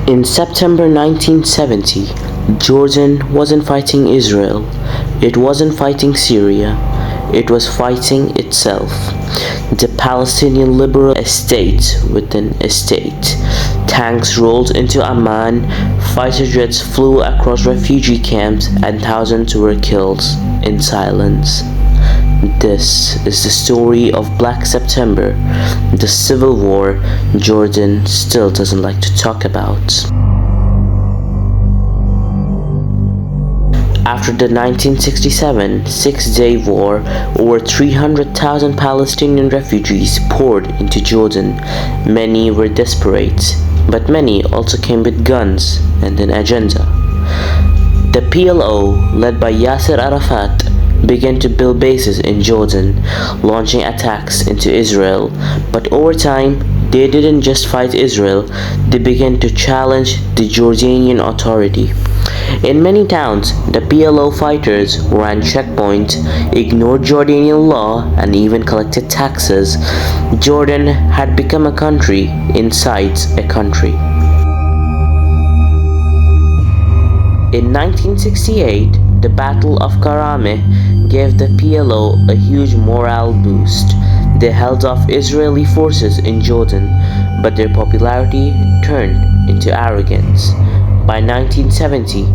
In September 1970, Jordan wasn't fighting Israel, it wasn't fighting Syria, it was fighting itself. The Palestinian liberal state within a state. Tanks rolled into Amman, fighter jets flew across refugee camps, and thousands were killed in silence. This is the story of Black September, the civil war Jordan still doesn't like to talk about. After the 1967 Six-Day War, over 300,000 Palestinian refugees poured into Jordan. Many were desperate, but many also came with guns and an agenda. The PLO, led by Yasser Arafat, began to build bases in Jordan, launching attacks into Israel. But over time, they didn't just fight Israel, they began to challenge the Jordanian Authority. In many towns, the PLO fighters ran checkpoints, ignored Jordanian law, and even collected taxes. Jordan had become a country inside a country. In 1968, the Battle of Karameh gave the PLO a huge morale boost. They held off Israeli forces in Jordan, but their popularity turned into arrogance. By 1970,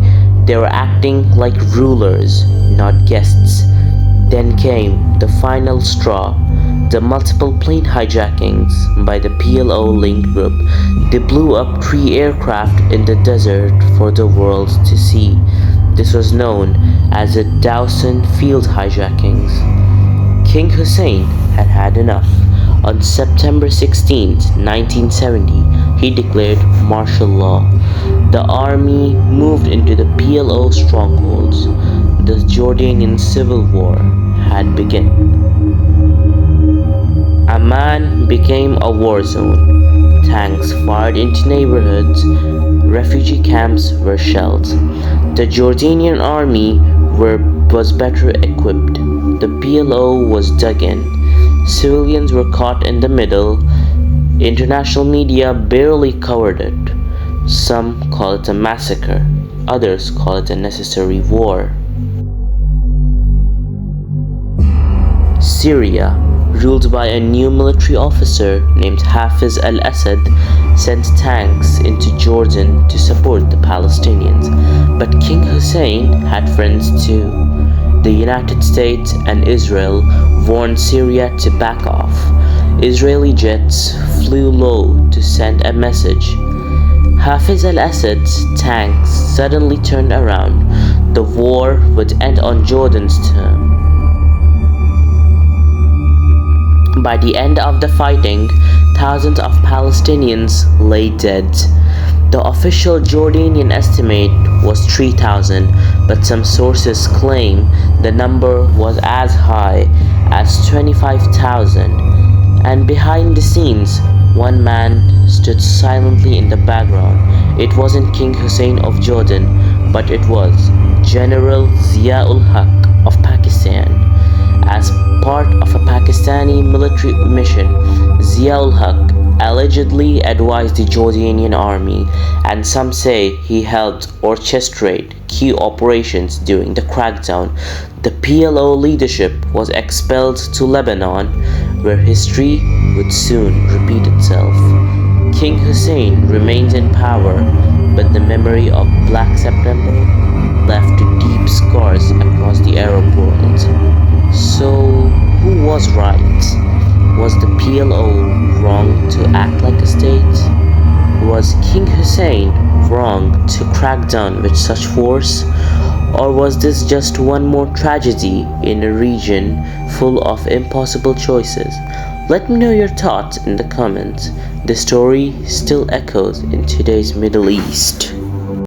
they were acting like rulers, not guests. Then came the final straw, the multiple plane hijackings by the PLO-linked group. They blew up 3 aircraft in the desert for the world to see. This was known as the Dawson Field hijackings. King Hussein had had enough. On September 16, 1970, he declared martial law. The army moved into the PLO strongholds. The Jordanian civil war had begun. Amman became a war zone. Tanks fired into neighborhoods. Refugee camps were shelled. The Jordanian army was better equipped. The PLO was dug in. Civilians were caught in the middle. International media barely covered it. Some call it a massacre, others call it a necessary war. Syria, ruled by a new military officer named Hafiz al-Assad, sent tanks into Jordan to support the Palestinians. But King Hussein had friends too. The United States and Israel warned Syria to back off. Israeli jets flew low to send a message. Hafiz al-Assad's tanks suddenly turned around. The war would end on Jordan's term. By the end of the fighting, thousands of Palestinians lay dead. The official Jordanian estimate was 3,000, but some sources claim the number was as high as 25,000. And behind the scenes, one man stood silently in the background. It wasn't King Hussein of Jordan, but it was General Zia-ul-Haq of Pakistan. As part of a Pakistani military mission, Zia-ul-Haq allegedly advised the Jordanian army, and some say he helped orchestrate key operations during the crackdown. The PLO leadership was expelled to Lebanon, where history would soon repeat itself. King Hussein remains in power, but the memory of Black September left deep scars across the Arab world. So, who was right? Was the PLO wrong to act like a state? Was King Hussein wrong to crack down with such force? Or was this just one more tragedy in a region full of impossible choices? Let me know your thoughts in the comments. The story still echoes in today's Middle East.